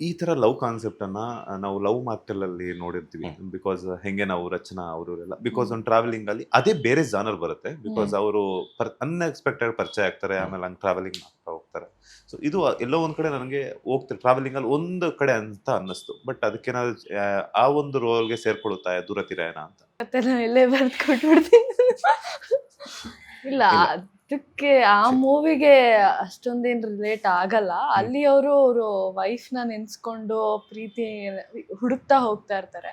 ಈ ತರ love concept ಅನ್ನ ನಾವು ಲವ್ ಮಾರ್ಕೆಲ್ ಅಲ್ಲಿ ನೋಡಿರ್ತೀವಿ. ಬಿಕಾಸ್ ಹೆಂಗೆ ನಾವು ರಚನಾ ಅವರೆಲ್ಲ ಬಿಕಾಸ್ ಒಂದು ಟ್ರಾವೆಲಿಂಗ್ ಅಲ್ಲಿ ಅದೇ ಬೇರೆ ಜಾನರ್ ಬರುತ್ತೆ. ಬಿಕಾಸ್ ಅವರು ಅನ್ಎಕ್ಸ್ಪೆಕ್ಟೆಡ್ ಪರಿಚಯ ಆಗ್ತಾರೆ, ಆಮೇಲೆ ಹಂಗೆ ಟ್ರಾವೆಲಿಂಗ್ ಮಾಡ್ತಾ ಹೋಗ್ತಾರೆ. ಸೊ ಇದು ಎಲ್ಲೋ ಒಂದ್ ಕಡೆ ನನಗೆ ಹೋಗ್ತಾರೆ ಟ್ರಾವೆಲಿಂಗ್ ಅಲ್ಲಿ ಒಂದು ಕಡೆ ಅಂತ ಅನ್ನಿಸ್ತು. ಬಟ್ ಅದಕ್ಕೇನಾದ್ರು ಆ ಒಂದು ರೋಲ್ಗೆ ಸೇರ್ಕೊಳ್ಳುತ್ತಾ ದೂರತಿರಾಯಣ ಅಂತ. ಮತ್ತೆ ನಾ ಇಲ್ಲೇ ಬರ್ದು ಕೊಟ್ಬಿಡ್ತೀನಿ. ಇಲ್ಲ, ಅದಕ್ಕೆ ಆ ಮೂವಿಗೆ ಅಷ್ಟೊಂದೇನು ರಿಲೇಟ್ ಆಗಲ್ಲ. ಅಲ್ಲಿ ಅವರು ವೈಫ್ನ ನೆನ್ಸ್ಕೊಂಡು ಪ್ರೀತಿ ಹುಡುಕ್ತಾ ಹೋಗ್ತಾ ಇರ್ತಾರೆ.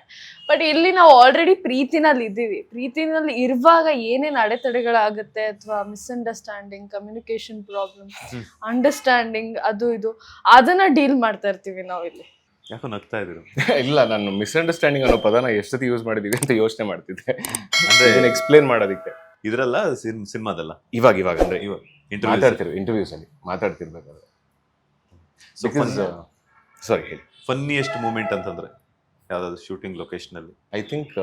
ಬಟ್ ಇಲ್ಲಿ ನಾವು ಆಲ್ರೆಡಿ ಪ್ರೀತಿನಲ್ಲಿ ಇದ್ದೀವಿ. ಪ್ರೀತಿನಲ್ಲಿ ಇರುವಾಗ ಏನೇನು ಅಡೆತಡೆಗಳಾಗುತ್ತೆ ಅಥವಾ ಮಿಸ್ಅಂಡರ್ಸ್ಟ್ಯಾಂಡಿಂಗ್, ಕಮ್ಯುನಿಕೇಶನ್ ಪ್ರಾಬ್ಲಮ್, ಅಂಡರ್ಸ್ಟ್ಯಾಂಡಿಂಗ್, ಅದು ಇದು ಅದನ್ನ ಡೀಲ್ ಮಾಡ್ತಾ ಇರ್ತೀವಿ ನಾವು ಇಲ್ಲಿ. ಯಾಕೋ ನಗ್ತಾ ಇದ್ರು. ಇಲ್ಲ, ನಾನು ಮಿಸ್ಅಂಡರ್ಸ್ಟ್ಯಾಂಡಿಂಗ್ ಅನ್ನೋ ಪದನ ಎಷ್ಟೊತ್ತಿ ಯೂಸ್ ಮಾಡಿದೀವಿ ಅಂತ ಯೋಚನೆ ಮಾಡ್ತಿದ್ದೆ, ಅಂದ್ರೆ ಎಕ್ಸ್ಪ್ಲೇನ್ ಮಾಡೋದಕ್ಕೆ. ಇದ್ರಲ್ಲ ಸಿನಿಮಾದಲ್ಲ ಇವಾಗ ಅಂದ್ರೆ ಇವಾಗ ಇಂಟರ್ವ್ಯೂಸ್ ಅಲ್ಲಿ ಮಾತಾಡ್ತಿರ್ಬೇಕಾದ್ರೆ. ಸಾರಿ, ಹೇಳಿ. ಫನ್ನಿಯೆಸ್ಟ್ ಮೂಮೆಂಟ್ ಅಂತಂದ್ರೆ ಯಾವ್ದಾದ್ರು ಶೂಟಿಂಗ್ ಲೊಕೇಶನ್ ಅಲ್ಲಿ? ಐ ಥಿಂಕ್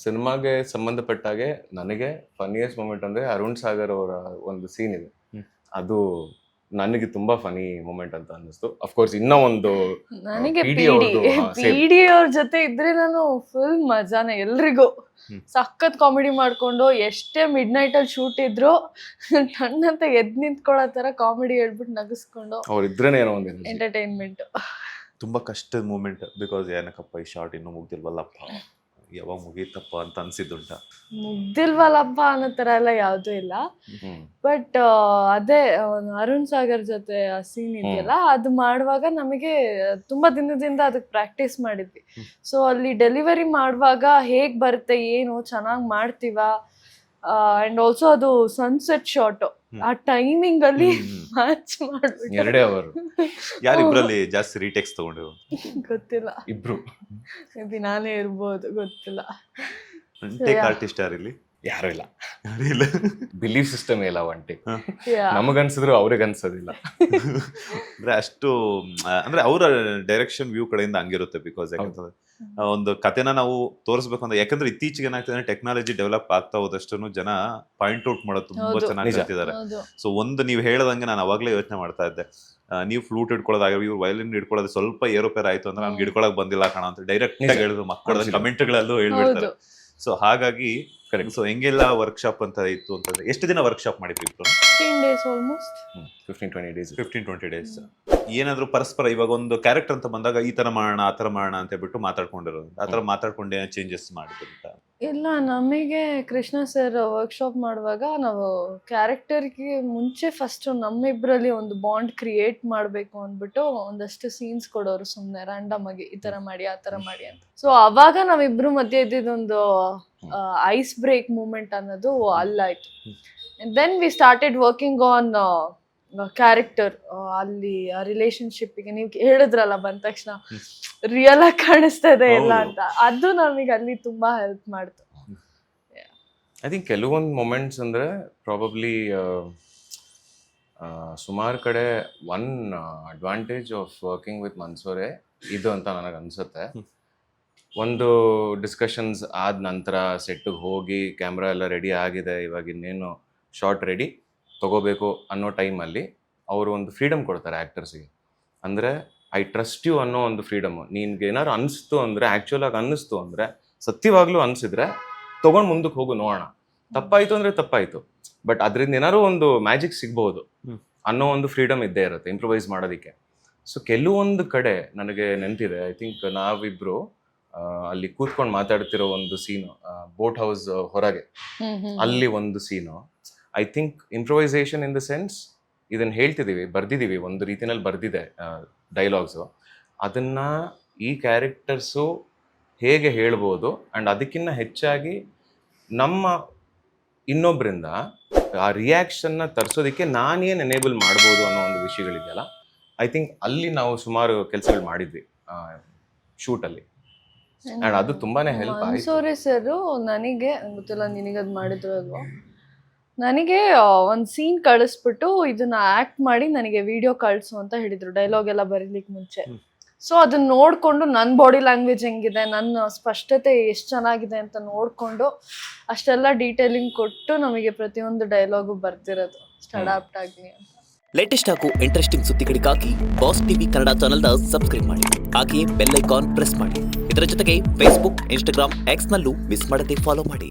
ಸಿನಿಮಾಗೆ ಸಂಬಂಧಪಟ್ಟಾಗೆ ನನಗೆ ಫನ್ನಿಯೆಸ್ಟ್ ಮೂಮೆಂಟ್ ಅಂದ್ರೆ ಅರುಣ್ ಸಾಗರ್ ಅವರ ಒಂದು ಸೀನ್ ಇದೆ. ಅದು ನನಗೆ ತುಂಬಾ ಫನಿ ಮೂಮೆಂಟ್ ಅಂತ ಅನ್ನಿಸ್ತು. ಅಫ್ಕೋರ್ಸ್ ಇನ್ನೂ ಒಂದು ನನಗೆ ಪಿಡಿ ಅವ್ರ ಜೊತೆ ಇದ್ರೆ ನಾನು ಫುಲ್ ಮಜಾನೆ. ಎಲ್ರಿಗೂ ಸಖತ್ ಕಾಮಿಡಿ ಮಾಡ್ಕೊಂಡು ಎಷ್ಟೇ ಮಿಡ್ ನೈಟ್ ಅಲ್ಲಿ ಶೂಟ್ ಇದ್ರು ನನ್ನಂತ ಎದ್ ನಿಂತ್ಕೊಳ್ಳೋ ತರ ಕಾಮಿಡಿ ಹೇಳ್ಬಿಟ್ಟು ನಗಿಸ್ಕೊಂಡು ಅವ್ರಿದ್ರೇನೆ ಏನೋ ಒಂದು ಎಂಟರ್ಟೈನ್ಮೆಂಟ್. ತುಂಬಾ ಕಷ್ಟದ ಮೂಮೆಂಟ್. ಬಿಕಾಸ್ ಏನಕ್ಕಪ್ಪ ಈ ಶಾರ್ಟ್ ಇನ್ನೂ ಮುಗ್ದಿಲ್ವಲ್ಲಪ್ಪ, ಯಾವಾಗ ಮುಗೀತಪ್ಪ ಅಂತ ಅನ್ಸಿದ್ದುಂಟ? ಮುಗ್ದಿಲ್ವಲ್ಲಪ್ಪ ಅನ್ನೋ ತರ ಎಲ್ಲ ಯಾವ್ದೂ ಇಲ್ಲ. ಬಟ್ ಅದೇ ಅರುಣ್ ಸಾಗರ್ ಜೊತೆ ಆ ಸೀನ್ ಇದೆಯಲ್ಲ, ಅದು ಮಾಡುವಾಗ ನಮಗೆ ತುಂಬಾ ದಿನದಿಂದ ಅದಕ್ಕೆ ಪ್ರಾಕ್ಟೀಸ್ ಮಾಡಿದ್ವಿ. ಸೊ ಅಲ್ಲಿ ಡೆಲಿವರಿ ಮಾಡುವಾಗ ಹೇಗ್ ಬರುತ್ತೆ, ಏನು ಚೆನ್ನಾಗಿ ಮಾಡ್ತೀವ. ಅಂಡ್ ಆಲ್ಸೋ ಅದು ಸನ್ಸೆಟ್ ಶಾಟ್, ಆ ಟೈಮಿಂಗ್ ಅಲ್ಲಿ ಮ್ಯಾಚ್ ಮಾಡ್ಬಿಟ್ಟು 2 ಅವರ್. ಯಾರಿಬ್ರಲ್ಲಿ ಜಾಸ್ತಿ ರೀಟೇಕ್ಸ್ ತಗೊಂಡಿರು? ಗೊತ್ತಿಲ್ಲ, ಇಬ್ರು. ಮೇ ಬಿ ನಾನೇ ಇರ್ಬೋದು, ಗೊತ್ತಿಲ್ಲ. ಟೇಕ್ ಆರ್ಟಿಸ್ಟ್ ಯಾರಿಲ್ಲಿ? ಯಾರು ಇಲ್ಲ. ಇಲ್ಲ, ಬಿಲೀಫ್ ಸಿಸ್ಟಮ್ ಇಲ್ಲ ಒನ್ ಟೇಕ್. ನಮಗನ್ಸಿದ್ರು ಅವ್ರಿಗೆ ಅನ್ಸೋದಿಲ್ಲ. ಅಂದ್ರೆ ಅಷ್ಟು ಅಂದ್ರೆ ಅವರ ಡೈರೆಕ್ಷನ್ ವ್ಯೂ ಕಡೆಯಿಂದ ಹಂಗಿರುತ್ತೆ. ಬಿಕಾಸ್ ಯಾಕಂತಂದ್ರೆ ಒಂದು ಕಥೆನ ನಾವು ತೋರಿಸ್ಬೇಕು ಅಂತ, ಯಾಕಂದ್ರೆ ಇತ್ತೀಚೆಗೆ ಏನಾಗ್ತದೆ, ಟೆಕ್ನಾಲಜಿ ಡೆವಲಪ್ ಆಗ್ತಾ ಹೋದಷ್ಟು ಜನ ಪಾಯಿಂಟ್ ಔಟ್ ಮಾಡೋದು ತುಂಬಾ ಚೆನ್ನಾಗಿ ಕಲ್ತಿದ್ದಾರೆ. ಸೊ ಒಂದು ನೀವು ಹೇಳದಂಗೆ ನಾನು ಅವಾಗಲೇ ಯೋಚನೆ ಮಾಡ್ತಾ ಇದ್ದೆ, ನೀವು ಫ್ಲೂಟ್ ಹಿಡ್ಕೊಳ್ಳೋದಾಗ ಇವ್ರು ವಯಲಿನ್ ಹಿಡ್ಕೊಳ್ಳೋದು ಸ್ವಲ್ಪ ಏರೋಪೇರ್ ಆಯ್ತು ಅಂದ್ರೆ ನನ್ಗೆ ಹಿಡ್ಕೊಳಕ್ ಬಂದಿಲ್ಲ ಕಾಣ ಅಂತ ಡೈರೆಕ್ಟ್ ಆಗಿ ಹೇಳಿದ್ರು. ಮಕ್ಕಳ ಕಮೆಂಟ್ಗಳಲ್ಲೂ ಹೇಳ್ಬಿಡ್ತಾರೆ. ಸೊ ಹಾಗಾಗಿ ಕರೆಕ್ಟ್. ಸೊ ಹೆಂಗೆಲ್ಲ ವರ್ಕ್ಶಾಪ್ ಅಂತ ಇತ್ತು ಅಂತಂದ್ರೆ ಎಷ್ಟು ದಿನ ವರ್ಕ್ಶಾಪ್ ಮಾಡಿದ್ವಿ? 15 days ಆಲ್ಮೋಸ್ಟ್. 15-20 days. ಏನಾದ್ರು ಪರಸ್ಪರ ಇವಾಗ ಒಂದು ಕ್ಯಾರೆಕ್ಟರ್ ಅಂತ ಬಂದಾಗ ಈ ತರ ಮಾಡೋಣ ಆ ತರ ಮಾಡೋಣ ಅಂತ ಹೇಳ್ಬಿಟ್ಟು ಮಾತಾಡ್ಕೊಂಡಿರೋದು, ಆ ತರ ಮಾತಾಡ್ಕೊಂಡು ಏನೋ ಚೇಂಜಸ್ ಮಾಡಿದ್ರಂತ? ಇಲ್ಲ, ನಮಗೆ ಕೃಷ್ಣ ಸರ್ ವರ್ಕ್ಶಾಪ್ ಮಾಡುವಾಗ ನಾವು ಕ್ಯಾರೆಕ್ಟರ್ಗೆ ಮುಂಚೆ ಫಸ್ಟ್ ನಮ್ಮಿಬ್ಬರಲ್ಲಿ ಒಂದು ಬಾಂಡ್ ಕ್ರಿಯೇಟ್ ಮಾಡಬೇಕು ಅಂದ್ಬಿಟ್ಟು ಒಂದಷ್ಟು ಸೀನ್ಸ್ ಕೊಡೋರು ಸುಮ್ಮನೆ ರ್ಯಾಂಡಮ್ ಆಗಿ, ಈ ತರ ಮಾಡಿ ಆ ತರ ಮಾಡಿ ಅಂತ. ಸೊ ಅವಾಗ ನಾವಿಬ್ರು ಮಧ್ಯೆ ಇದ್ದಿದ್ದೊಂದು ಐಸ್ ಬ್ರೇಕ್ ಮೂಮೆಂಟ್ ಅನ್ನೋದು ಅಲ್ಲಾಯ್ತು. Then we started working on character. ಅಲ್ಲಿ ಆ ರಿಲೇಶನ್ಶಿಪ್ಗೆ ನೀವು ಹೇಳಿದ್ರಲ್ಲ ಬಂದ ತಕ್ಷಣ ರಿಯಲ್ ಆಗಿ ಕಾಣಿಸ್ತಾ ಇದೆ ಎಲ್ಲ ಅಂತ, ಅದು ನಮಗೆ ಅಲ್ಲಿ ತುಂಬಾ ಹೆಲ್ಪ್ ಮಾಡ್ತು. ಐ ಥಿಂಕ್ ಕೆಲವೊಂದು ಮೊಮೆಂಟ್ಸ್ ಅಂದರೆ ಪ್ರಾಬಬ್ಲಿ ಸುಮಾರು ಕಡೆ one advantage of working with Mansore ಇದು ಅಂತ ನನಗೆ ಅನಿಸುತ್ತೆ. ಒಂದು ಡಿಸ್ಕಷನ್ಸ್ ಆದ ನಂತರ ಸೆಟ್ಟಿಗೆ ಹೋಗಿ ಕ್ಯಾಮ್ರಾ ಎಲ್ಲ ರೆಡಿ ಆಗಿದೆ, ಇವಾಗ ಇನ್ನೇನು ಶಾರ್ಟ್ ರೆಡಿ ತೊಗೋಬೇಕು ಅನ್ನೋ ಟೈಮಲ್ಲಿ ಅವರು ಒಂದು ಫ್ರೀಡಮ್ ಕೊಡ್ತಾರೆ ಆ್ಯಕ್ಟರ್ಸಿಗೆ. ಅಂದರೆ ಐ ಟ್ರಸ್ಟ್ ಯು ಅನ್ನೋ ಒಂದು ಫ್ರೀಡಮು. ನಿನ್ಗೆ ಏನಾದ್ರು ಅನಿಸ್ತು ಅಂದರೆ, ಆ್ಯಕ್ಚುಲಾಗಿ ಅನ್ನಿಸ್ತು ಅಂದರೆ, ಸತ್ಯವಾಗ್ಲೂ ಅನಿಸಿದ್ರೆ ತೊಗೊಂಡು ಮುಂದಕ್ಕೆ ಹೋಗು, ನೋಡೋಣ. ತಪ್ಪಾಯಿತು ಅಂದರೆ ತಪ್ಪಾಯಿತು, ಬಟ್ ಅದರಿಂದ ಏನಾದ್ರು ಒಂದು ಮ್ಯಾಜಿಕ್ ಸಿಗ್ಬೋದು ಅನ್ನೋ ಒಂದು ಫ್ರೀಡಮ್ ಇದ್ದೇ ಇರುತ್ತೆ ಇಂಪ್ರೊವೈಸ್ ಮಾಡೋದಕ್ಕೆ. ಸೊ ಕೆಲವೊಂದು ಕಡೆ ನನಗೆ ನೆನಪಿದೆ, ಐ ಥಿಂಕ್ ನಾವಿಬ್ಬರು ಅಲ್ಲಿ ಕೂತ್ಕೊಂಡು ಮಾತಾಡ್ತಿರೋ ಒಂದು ಸೀನು, ಬೋಟ್ ಹೌಸ್ ಹೊರಗೆ, ಅಲ್ಲಿ ಒಂದು scene. I think improvisation in the sense, ಇದನ್ನು ಹೇಳ್ತಿದ್ದೀವಿ, ಬರ್ದಿದ್ದೀವಿ, ಒಂದು ರೀತಿಯಲ್ಲಿ ಬರ್ದಿದೆ ಡೈಲಾಗ್ಸು, ಅದನ್ನು ಈ ಕ್ಯಾರೆಕ್ಟರ್ಸು ಹೇಗೆ ಹೇಳ್ಬೋದು ಆ್ಯಂಡ್ ಅದಕ್ಕಿಂತ ಹೆಚ್ಚಾಗಿ ನಮ್ಮ ಇನ್ನೊಬ್ಬರಿಂದ ಆ ರಿಯಾಕ್ಷನ್ನ ತರಿಸೋದಕ್ಕೆ ನಾನೇನು ಎನೇಬಲ್ ಮಾಡ್ಬೋದು ಅನ್ನೋ ಒಂದು ವಿಷಯಗಳಿದೆಯಲ್ಲ, ಐ ಥಿಂಕ್ ಅಲ್ಲಿ ನಾವು ಸುಮಾರು ಕೆಲಸಗಳು ಮಾಡಿದ್ವಿ ಶೂಟಲ್ಲಿ. ಆ್ಯಂಡ್ ಅದು ತುಂಬಾನೇ ಹೆಲ್ಪ್ ಆಯಿತು. ಮನ್ಸೂರೆ ಸರ್ ನನಗೆ ಗೊತ್ತಿಲ್ಲ ನಿನಗದು ಮಾಡಿದ್ರು ಅಲ್ವಾ, ನನಗೆ ಒಂದು ಸೀನ್ ಕಳಿಸ್ಬಿಟ್ಟು ಇದನ್ನ ಆ್ಯಕ್ಟ್ ಮಾಡಿ ನನಗೆ ವಿಡಿಯೋ ಕಳಿಸು ಅಂತ ಹೇಳಿದ್ರು, ಡೈಲಾಗ್ ಎಲ್ಲ ಬರೀಲಿಕ್ಕೆ ಮುಂಚೆ. ಸೊ ಅದನ್ನ ನೋಡಿಕೊಂಡು ನನ್ನ ಬಾಡಿ ಲ್ಯಾಂಗ್ವೇಜ್ ಹೆಂಗಿದೆ, ನನ್ನ ಸ್ಪಷ್ಟತೆ ಎಷ್ಟು ಚೆನ್ನಾಗಿದೆ ಅಂತ ನೋಡಿಕೊಂಡು ಅಷ್ಟೆಲ್ಲ ಡೀಟೇಲಿಂಗ್ ಕೊಟ್ಟು ನಮಗೆ ಪ್ರತಿಯೊಂದು ಡೈಲಾಗು ಬರ್ತಿರೋದು ಅಷ್ಟು ಅಡಾಪ್ಟ್ ಆಗಲಿ ಅಂತ. ಲೇಟೆಸ್ಟ್ ಹಾಗೂ ಇಂಟ್ರೆಸ್ಟಿಂಗ್ ಸುದ್ದಿಗಳಿಗಾಗಿ ಬಾಸ್ ಟಿವಿ ಕನ್ನಡ ಚಾನೆಲ್ನ ಸಬ್ಸ್ಕ್ರೈಬ್ ಮಾಡಿ. ಹಾಗೆಯೇ ಬೆಲ್ ಐಕಾನ್ ಪ್ರೆಸ್ ಮಾಡಿ. ಇದರ ಜೊತೆಗೆ ಫೇಸ್ಬುಕ್, ಇನ್ಸ್ಟಾಗ್ರಾಮ್, ಎಕ್ಸ್ನಲ್ಲೂ ಮಿಸ್ ಮಾಡದೆ ಫಾಲೋ ಮಾಡಿ.